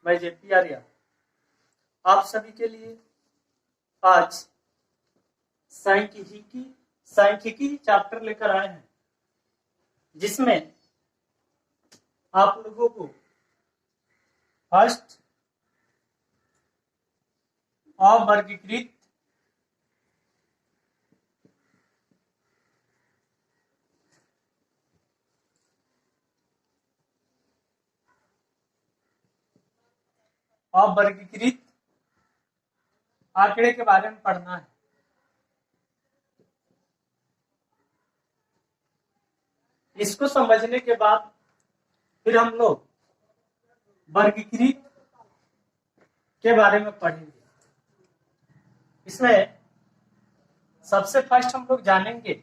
मैं जेपी आर्या आप सभी के लिए आज सांख्यिकी चैप्टर लेकर आए हैं, जिसमें आप लोगों को फर्स्ट अवर्गीकृत आंकड़े के बारे में पढ़ना है। इसको समझने के बाद फिर हम लोग वर्गीकृत के बारे में पढ़ेंगे। इसमें सबसे फर्स्ट हम लोग जानेंगे,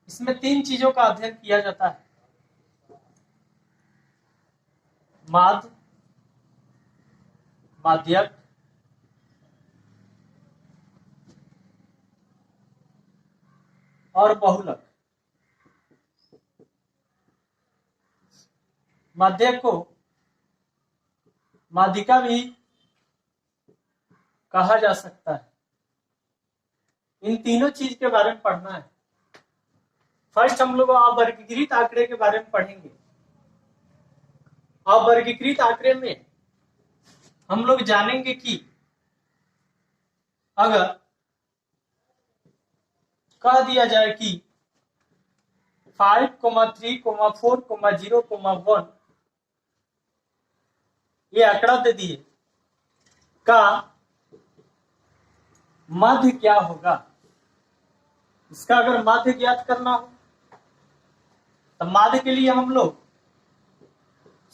इसमें 3 चीजों का अध्ययन किया जाता है: माध्य, माध्यक और बहुलक। माध्यक को माध्यिका भी कहा जा सकता है। इन तीनों चीज के बारे में पढ़ना है। फर्स्ट हम लोग अवर्गीकृत आंकड़े के बारे में पढ़ेंगे। अवर्गीकृत आंकड़े में हम लोग जानेंगे कि अगर कह दिया जाए कि 5, 3, 4, 0, 1 ये आंकड़ा दे दिए का माध्य क्या होगा। इसका अगर माध्य ज्ञात करना हो तो माध्य के लिए हम लोग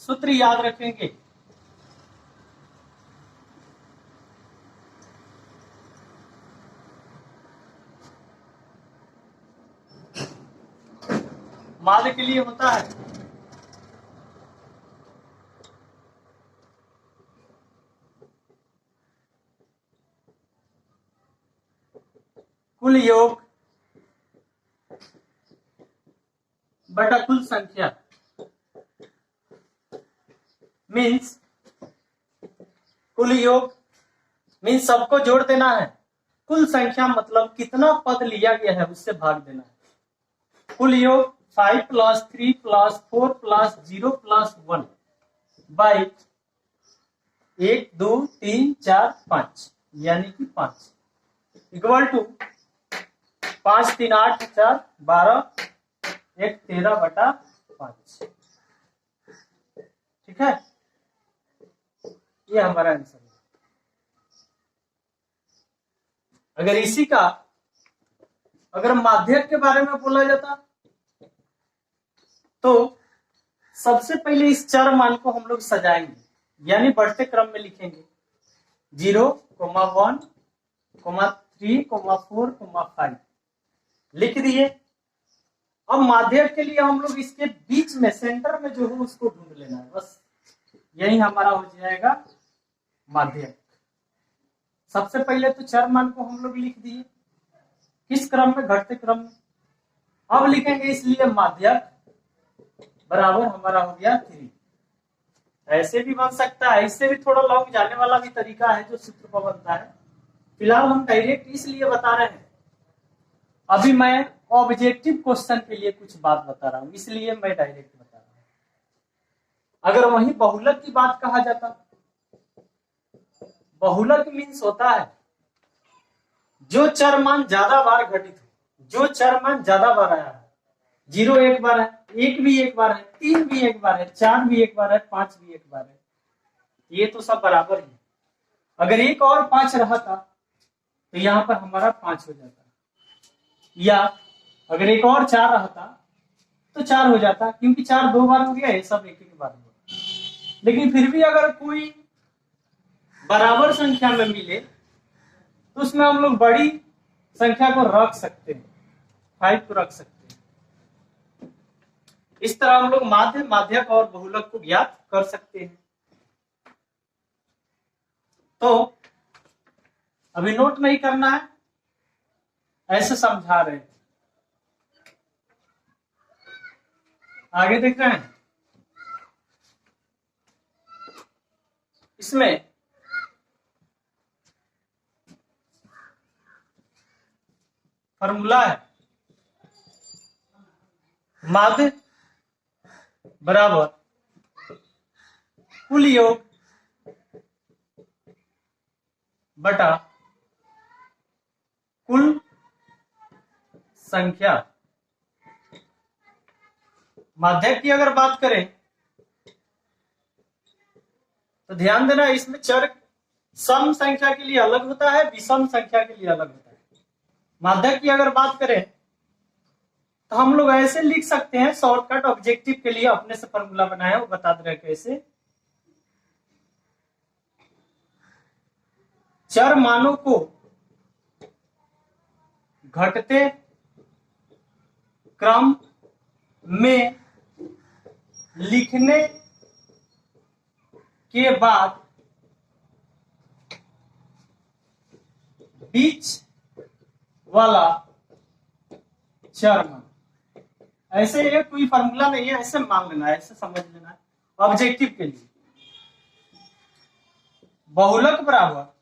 सूत्र याद रखेंगे। माध्य के लिए होता है कुल योग बटा कुल संख्या। मीन्स कुल योग मीन्स सबको जोड़ देना है। कुल संख्या मतलब कितना पद लिया गया है उससे भाग देना है। कुल योग 5 + 3 + 4 + 0 + 1 बाई 1, 2, 3, 4, 5 यानी कि 5 इक्वल टू 5, 3, 8, 4, 12, 1, 13/5। ठीक है, ये हमारा आंसर है। अगर इसी का अगर माध्यक के बारे में बोला जाता तो सबसे पहले इस चर मान को हम लोग सजाएंगे, यानी बढ़ते क्रम में लिखेंगे। 0, 1, 3, 4, 5 लिख दिए। अब माध्यक के लिए हम लोग इसके बीच में सेंटर में जो है उसको ढूंढ लेना है। बस यही हमारा हो जाएगा माध्यक। सबसे पहले तो चर मान को हम लोग लिख दिए, किस क्रम में? घटते क्रम में। अब लिखेंगे इसलिए माध्यक बराबर हमारा हो गया 3। ऐसे भी बन सकता है, इससे भी थोड़ा लॉन्ग जाने वाला भी तरीका है जो सूत्र पर बनता है। फिलहाल हम डायरेक्ट इसलिए बता रहे हैं, अभी मैं ऑब्जेक्टिव क्वेश्चन के लिए कुछ बात बता रहा हूं, इसलिए मैं डायरेक्ट बता रहा हूं। अगर वही बहुलक की बात कहा जाता, बहुलक मीन्स होता है जो चर मान ज्यादा बार घटित हो, जो चर मान ज्यादा बार आया है। 0 एक बार है, 1 भी एक बार है, 3 भी एक बार है, 4 भी एक बार है, 5 भी एक बार है। ये तो सब बराबर ही है। अगर एक और 5 रहा था तो यहाँ पर हमारा 5 हो जाता, या अगर एक और 4 रहा था तो 4 हो जाता, क्योंकि 4 2 बार हो गया, ये सब एक बार हो गया। लेकिन फिर भी अगर कोई बराबर संख्या में मिले तो उसमें हम लोग बड़ी संख्या को रख सकते हैं, 5 को रख सकते हैं। इस तरह हम लोग माध्य, माध्यक और बहुलक को ज्ञात कर सकते हैं। तो अभी नोट नहीं करना है, ऐसे समझा रहे हैं। आगे देख रहे हैं। इसमें फॉर्मूला है माध्य बराबर कुल योग बटा कुल संख्या। माध्यक की अगर बात करें तो ध्यान देना, इसमें चर सम संख्या के लिए अलग होता है, विषम संख्या के लिए अलग होता है। माध्यक की अगर बात करें तो हम लोग ऐसे लिख सकते हैं, शॉर्टकट ऑब्जेक्टिव के लिए अपने से फॉर्मूला बनाया, वो बता दे रहे कैसे। चर मानों को घटते क्रम में लिखने के बाद बीच वाला चर मान। ऐसे ये कोई फॉर्मूला नहीं है, ऐसे मान लेना है, ऐसे समझ लेना है ऑब्जेक्टिव के लिए। बहुलक बराबर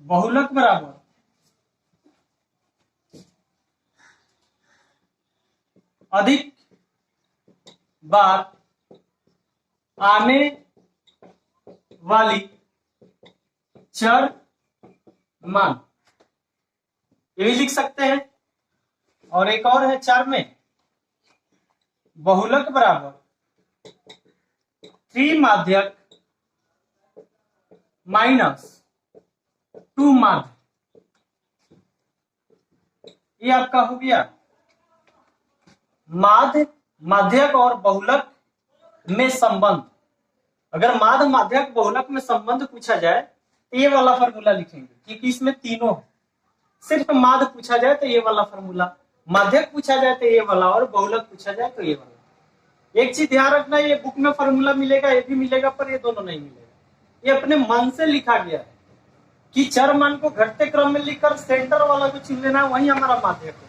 बहुलक बराबर अधिक बार आने वाली चर मान, ये भी लिख सकते हैं। और एक और है चर में बहुलक बराबर 3 माध्यक माइनस 2 माध्य, ये आपका हो गया माध्य माध्यक और बहुलक में संबंध। अगर माध्य माध्यक बहुलक में संबंध पूछा जाए तो ये वाला फॉर्मूला लिखेंगे, क्योंकि इसमें तीनों है। सिर्फ माध्य पूछा जाए तो ये वाला फॉर्मूला, माध्यक पूछा जाए तो ये वाला, और बहुलक पूछा जाए तो ये वाला। एक चीज ध्यान रखना, ये बुक में फॉर्मूला मिलेगा, ये भी मिलेगा, पर ये दोनों नहीं मिलेगा। ये अपने मन से लिखा गया है कि चर मान को घटते क्रम में लिखकर सेंटर वाला जो चुन लेना है वही हमारा माध्यक होगा।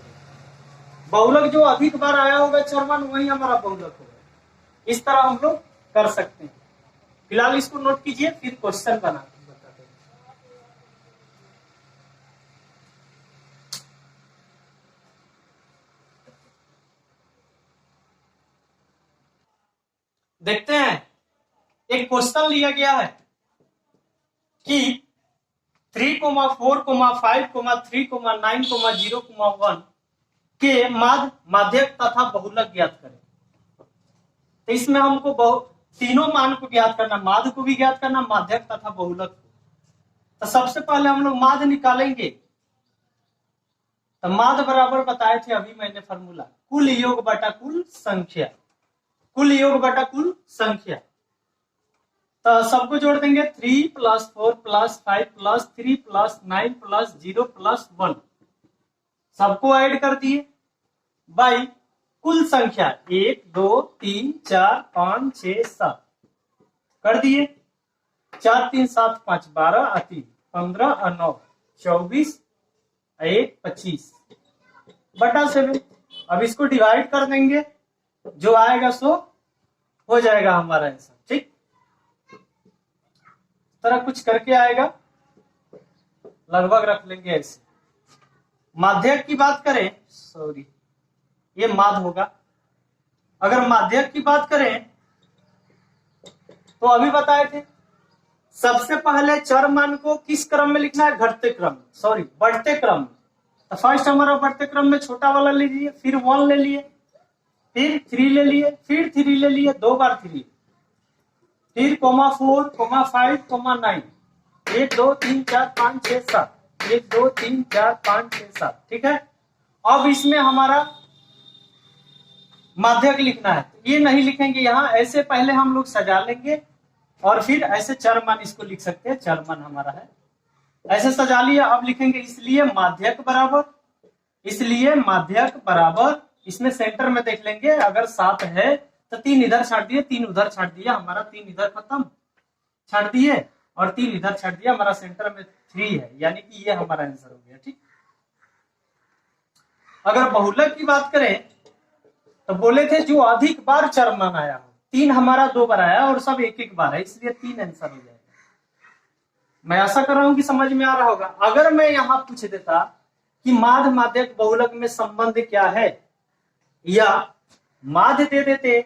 बहुलक जो अधिक बार आया होगा चर मान, वही हमारा बहुलक होगा। इस तरह हम लोग कर सकते हैं। फिलहाल इसको नोट कीजिए, फिर क्वेश्चन बनाते हैं। देखते हैं, एक क्वेश्चन लिया गया है कि 3, 4, 5, 3, 9, 0, 1 के माध्य माध्यक तथा बहुलक ज्ञात करें। तो इसमें हमको तीनों मान को ज्ञात करना, माध्य को भी ज्ञात करना, माध्यक तथा बहुलक को। तो सबसे पहले हम लोग माध्य निकालेंगे। तो माध्य बराबर बताए थे अभी मैंने फॉर्मूला, कुल योग बटा कुल संख्या। कुल योग बटा कुल संख्या, तो सबको जोड़ देंगे। 3 + 4 + 5 + 3 + 9 + 0 + 1, सबको ऐड कर दिए बाई कुल संख्या 1, 2, 3, 4, 5, 6, 7 कर दिए। 4, 3, 7, 5, 12, 3, 15, 9, 24, 1, 25 बटा 7। अब इसको डिवाइड कर देंगे, जो आएगा सो हो जाएगा हमारा आंसर। ठीक, तरह कुछ करके आएगा, लगभग रख लेंगे ऐसे। माध्यक की बात करें, सॉरी ये माध्य होगा। अगर माध्यक की बात करें तो अभी बताए थे, सबसे पहले चर मान को किस क्रम में लिखना है? घटते क्रम, सॉरी बढ़ते क्रम। तो फर्स्ट हमारा बढ़ते क्रम में छोटा वाला ले लिए, फिर 1 ले लिए, फिर 3 ले लिए, फिर 3 ले लिए, 2 बार 3, फिर 4, 5, 9, 1, 2, 3, 4, 5, 6, 7, 1, 2, 3, 4, 5, 6, 7। ठीक है, अब इसमें हमारा माध्यक लिखना है। ये नहीं लिखेंगे यहाँ, ऐसे पहले हम लोग सजा लेंगे और फिर ऐसे चर मान इसको लिख सकते हैं। चर मान हमारा है, ऐसे सजा लिया। अब लिखेंगे इसलिए माध्यक बराबर, इसलिए माध्यक बराबर, इसमें सेंटर में देख लेंगे, अगर 7 है तो 3 इधर छाट दिए, 3 उधर छाट दिया, हमारा 3 इधर खत्म, छाट दिए, और 3 इधर छाट दिया, हमारा सेंटर में 3 है, यानी कि ये हमारा आंसर हो गया। ठीक, अगर बहुलक की बात करें तो बोले थे जो अधिक बार चर मान आया हो, 3 हमारा 2 बार आया और सब एक एक बार है, इसलिए 3 आंसर हो जाएगा। मैं आशा कर रहा हूं कि समझ में आ रहा होगा। अगर मैं यहां पूछ देता कि माध्य माध्यक बहुलक में संबंध क्या है, या माध्य दे देते,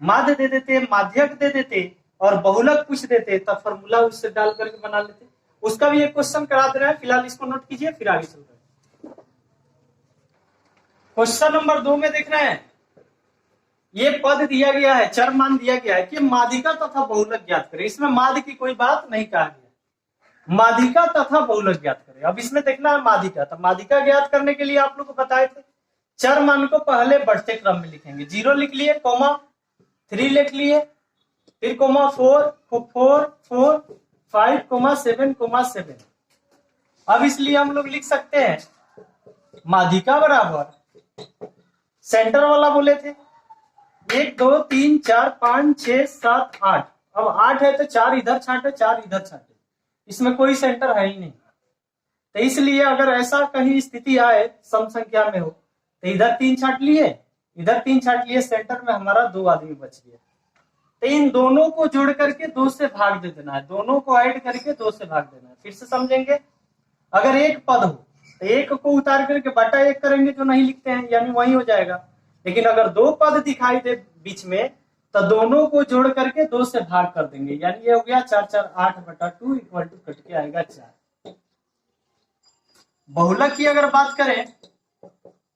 माध्यक दे देते और बहुलक पूछ देते, तब फॉर्मूला उससे डाल करके बना लेते। उसका भी एक क्वेश्चन करा दे रहा है, फिलहाल इसको नोट कीजिए, फिर आगे चलते हैं। क्वेश्चन नंबर 2 में देख रहे हैं, ये पद दिया गया है, चर मान दिया गया है कि माध्यिका तथा बहुलक ज्ञात करें। इसमें माध्य की कोई बात नहीं कहा गया, माध्यिका तथा बहुलक ज्ञात करें। अब इसमें देखना है माध्यिका, तो माध्यिका ज्ञात करने के लिए आप लोग को बताए थे चर मान को पहले बढ़ते क्रम में लिखेंगे। 0 लिख लिए, कोमा 3 लिख लिए, फिर कोमा 4 4 4 5 7 7। अब इसलिए हम लोग लिख सकते हैं माध्यिका बराबर सेंटर वाला बोले थे 1 2 3 4 5 6 7 8। अब 8 है तो 4 इधर छांटे, 4 इधर छांटे, इसमें कोई सेंटर है ही नहीं। तो इसलिए अगर ऐसा कहीं स्थिति आए सम संख्या में हो तो इधर 3 छांट लिए, इधर 3 छांट लिए, सेंटर में हमारा 2 आदमी बच गया। तो इन दोनों को जोड़ करके 2 से भाग दे देना है, दोनों को ऐड करके 2 से भाग देना है। फिर से समझेंगे, अगर एक पद हो तो एक को उतार करके बटा 1 करेंगे, जो नहीं लिखते हैं, यानी वही हो जाएगा। लेकिन अगर 2 पद दिखाई दे बीच में तो दोनों को जोड़ करके 2 से भाग कर देंगे, यानी ये हो गया 4 4 8/2 इक्वल टू कट के आएगा 4। बहुलक की अगर बात करें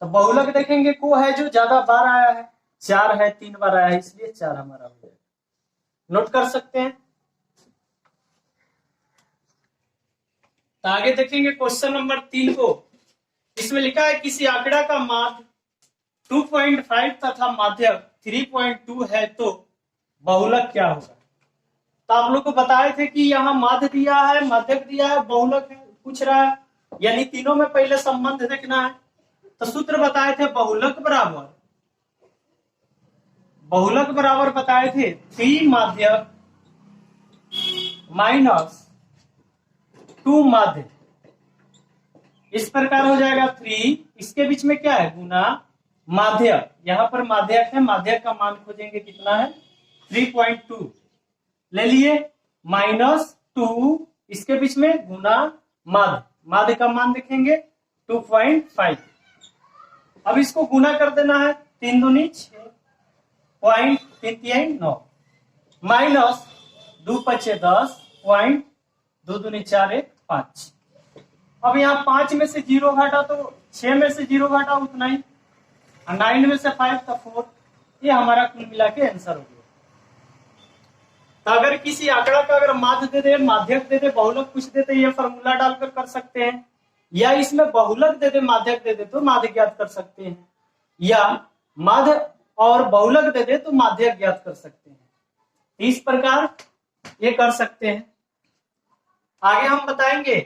तो बहुलक देखेंगे को है जो ज्यादा बार आया है, 4 है, 3 बार आया है, इसलिए 4 हमारा हो जाएगा। नोट कर सकते हैं। तो आगे देखेंगे क्वेश्चन नंबर 3 को। इसमें लिखा है किसी आंकड़ा का माध्य 2.5 तथा माध्यक 3.2 है तो बहुलक क्या होगा। तो आप लोग को बताए थे कि यहाँ माध्य दिया है, माध्यक दिया है, बहुलक है, पूछ रहा है, यानी तीनों में पहले संबंध देखना है। तो सूत्र बताए थे बहुलक बराबर बताए थे 3 माध्यक माइनस 2 माध्य। इस प्रकार हो जाएगा 3, इसके बीच में क्या है गुना माध्यक, यहां पर माध्यक है, माध्यक का मान खोजेंगे कितना है 3.2 ले लिए, माइनस 2 इसके बीच में गुना माध्य का मान देखेंगे 2.5। अब इसको गुना कर देना है, 3 दूनी 6 पॉइंट 3 3 9 माइनस 2 5 10 पॉइंट 2 दूनी 4 1 5। अब यहाँ 5 में से 0 घटा तो 6 में से 0 घटा उतना ही, 9 में से 5 का 4, ये हमारा कुल मिला के आंसर हो गया। तो अगर किसी आंकड़ा का अगर माध्य दे दे, माध्यक दे दे, बहुलक पूछ दे तो ये फॉर्मूला डालकर कर सकते हैं, या इसमें बहुलक दे दे माध्यक दे दे तो माध्य ज्ञात कर सकते हैं, या माध्य और बहुलक दे दे तो माध्यक ज्ञात कर सकते हैं। इस प्रकार ये कर सकते हैं। आगे हम बताएंगे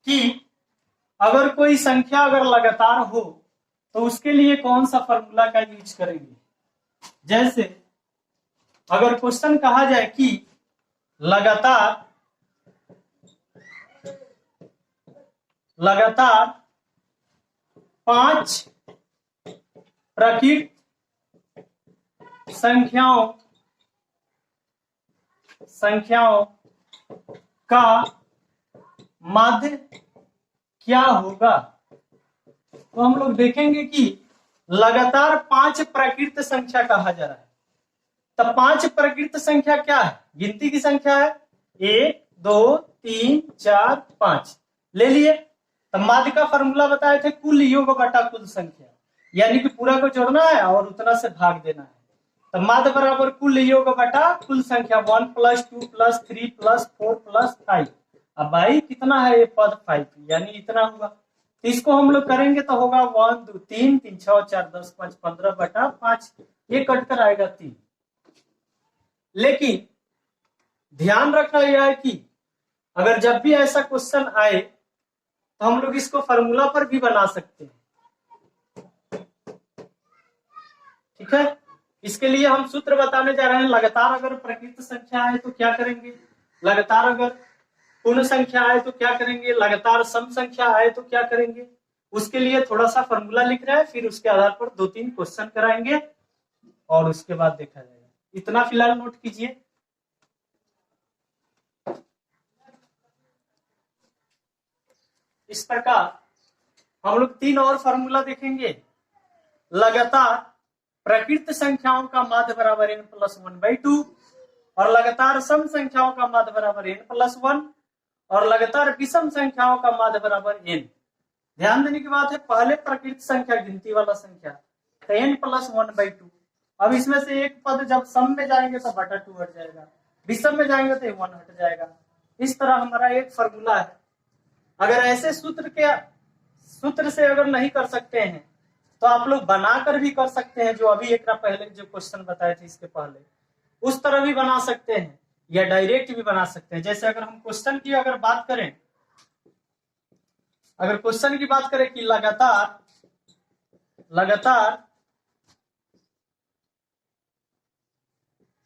कि अगर कोई संख्या अगर लगातार हो तो उसके लिए कौन सा फॉर्मूला का यूज करेंगे। जैसे अगर क्वेश्चन कहा जाए कि लगातार 5 प्रकृत संख्याओं का माध्य क्या होगा, तो हम लोग देखेंगे कि लगातार 5 प्रकृत संख्या कहा जा रहा है। तो 5 प्रकृत संख्या क्या है, गिनती की संख्या है, 1 2 3 4 5 ले लिए। तो माध्य का फॉर्मूला बताए थे कुल योग बटा कुल संख्या, यानी कि पूरा को जोड़ना है और उतना से भाग देना है। तो माध्य बराबर कुल योग बटा कुल संख्या 1 + 2 + 3 + 4 + 5। अब भाई कितना है ये पद 5, यानी इतना होगा। तो इसको हम लोग करेंगे तो होगा 1 2 3 3 6 4 10 5 15/5, ये कट कर आएगा 3। लेकिन ध्यान रखना यह है कि अगर जब भी ऐसा क्वेश्चन आए तो हम लोग इसको फॉर्मूला पर भी बना सकते हैं, ठीक है। इसके लिए हम सूत्र बताने जा रहे हैं। लगातार अगर प्रकृत संख्या है तो क्या करेंगे, लगातार अगर पूर्ण संख्या है तो क्या करेंगे, लगातार सम संख्या है तो क्या करेंगे, उसके लिए थोड़ा सा फॉर्मूला लिख रहा है, फिर उसके आधार पर 2-3 क्वेश्चन कराएंगे और उसके बाद देखा जाएगा। इतना फिलहाल नोट कीजिए। इस प्रकार हम लोग 3 और फॉर्मूला देखेंगे। लगातार प्रकृत संख्याओं का माध्य बराबर n+1/2 और लगातार सम संख्याओं का माध्य बराबर n+1 और लगातार विषम संख्याओं का माध्य बराबर n। ध्यान देने की बात है, पहले प्रकृत संख्या गिनती वाला संख्या तो n+1/2। अब इसमें से एक पद जब सम में जाएंगे तो बटा 2 हट जाएगा, विषम में जाएंगे तो 1 हट जाएगा। इस तरह हमारा एक फॉर्मूला है। अगर ऐसे सूत्र से अगर नहीं कर सकते हैं तो आप लोग बनाकर भी कर सकते हैं, जो अभी एक पहले जो क्वेश्चन बताए थे इसके पहले, उस तरह भी बना सकते हैं या डायरेक्ट भी बना सकते हैं। जैसे अगर हम क्वेश्चन की अगर बात करें, अगर क्वेश्चन की बात करें कि लगातार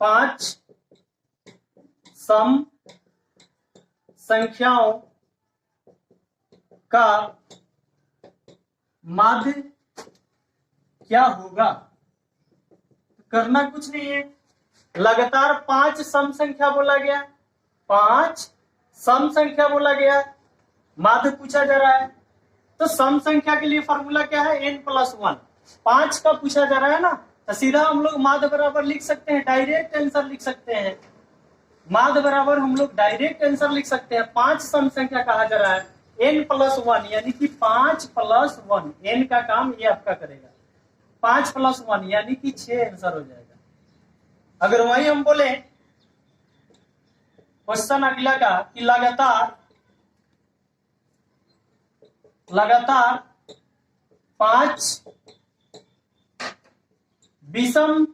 5 सम संख्याओं का माध्य क्या होगा, करना कुछ नहीं है। लगातार 5 सम संख्या बोला गया, 5 सम संख्या बोला गया, माध्य पूछा जा रहा है, तो सम संख्या के लिए फॉर्मूला क्या है, n+1। 5 का पूछा जा रहा है ना, तो सीधा हम लोग माध्य बराबर लिख सकते हैं, डायरेक्ट आंसर लिख सकते हैं। माध्य बराबर हम लोग डायरेक्ट आंसर लिख सकते हैं। 5 सम संख्या कहा जा रहा है, n+1 यानी कि 5+1, n का काम ये आपका करेगा, 5+1 यानी कि 6 आंसर हो जाएगा। अगर वही हम बोले क्वेश्चन अगला का कि लगातार 5 विषम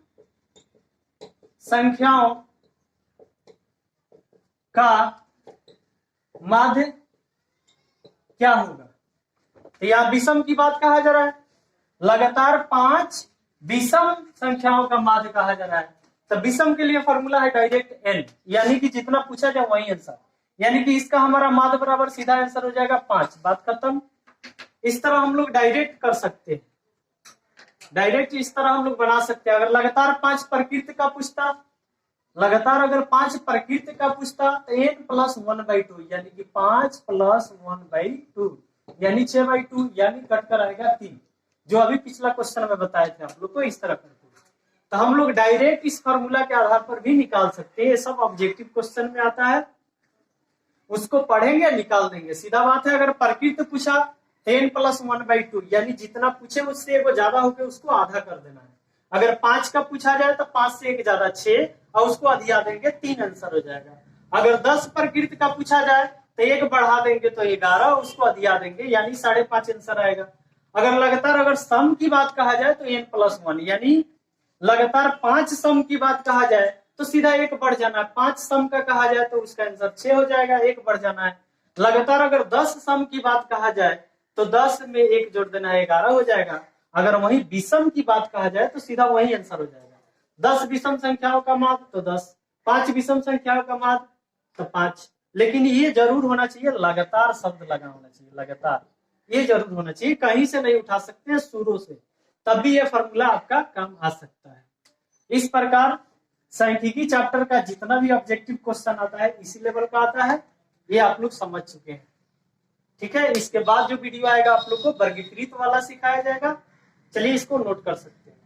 संख्याओं का माध्य क्या होगा, तो यहां विषम की बात कहा जा रहा है। लगातार 5 विषम संख्याओं का माध्य कहा जा रहा है, तो विषम के लिए फॉर्मूला है डायरेक्ट n, यानी कि जितना पूछा जाए वही आंसर, यानी कि इसका हमारा माध्य बराबर सीधा आंसर हो जाएगा 5, बात खत्म। इस तरह हम लोग डायरेक्ट कर सकते हैं, डायरेक्ट इस तरह हम लोग बना सकते हैं। अगर लगातार 5 प्रकृत का पूछता, लगातार अगर 5 प्रकृत का पूछता तो n+1/2 यानी कि 5+1/2 यानी 6/2, यानी कट कर आएगा 3, जो अभी पिछला क्वेश्चन में बताए थे आप लोग को। इस तरह करके तो हम लोग डायरेक्ट इस फॉर्मूला के आधार पर भी निकाल सकते हैं। ये सब ऑब्जेक्टिव क्वेश्चन में आता है, उसको पढ़ेंगे निकाल देंगे, सीधा बात है। अगर प्रकृत पूछा 10+1/2 यानी जितना पूछे उससे एक ज्यादा हो गया उसको आधा कर देना है। अगर 5 का पूछा जाए तो 5 से एक ज्यादा 6 और उसको अधिया देंगे, 3 आंसर हो जाएगा। अगर 10 प्रकृत का पूछा जाए तो 1 बढ़ा देंगे तो 11, उसको अधिया देंगे यानी 5.5 आंसर आएगा। अगर लगातार अगर सम की बात कहा जाए तो n+1 यानी लगातार 5 सम की बात कहा जाए तो सीधा 1 बढ़ जाना है। 5 सम का कहा जाए तो उसका आंसर 6 हो जाएगा, 1 बढ़ जाना है। लगातार अगर 10 सम की बात कहा जाए तो 10 में 1 जोड़ देना है, 11 हो जाएगा। अगर वही विषम की बात कहा जाए तो सीधा वही आंसर हो जाएगा। 10 विषम संख्याओं का माध्य तो 10, 5 विषम संख्याओं का माध्य तो 5। लेकिन ये जरूर होना चाहिए, लगातार शब्द लगा होना चाहिए, लगातार ये जरूर होना चाहिए, कहीं से नहीं उठा सकते हैं, शुरू से, तब भी ये फॉर्मूला आपका काम आ सकता है। इस प्रकार सांख्यिकी चैप्टर का जितना भी ऑब्जेक्टिव क्वेश्चन आता है इसी लेवल का आता है, ये आप लोग समझ चुके हैं। ठीक है, इसके बाद जो वीडियो आएगा आप लोग को वर्गीकृत वाला सिखाया जाएगा। चलिए इसको नोट कर सकते हैं।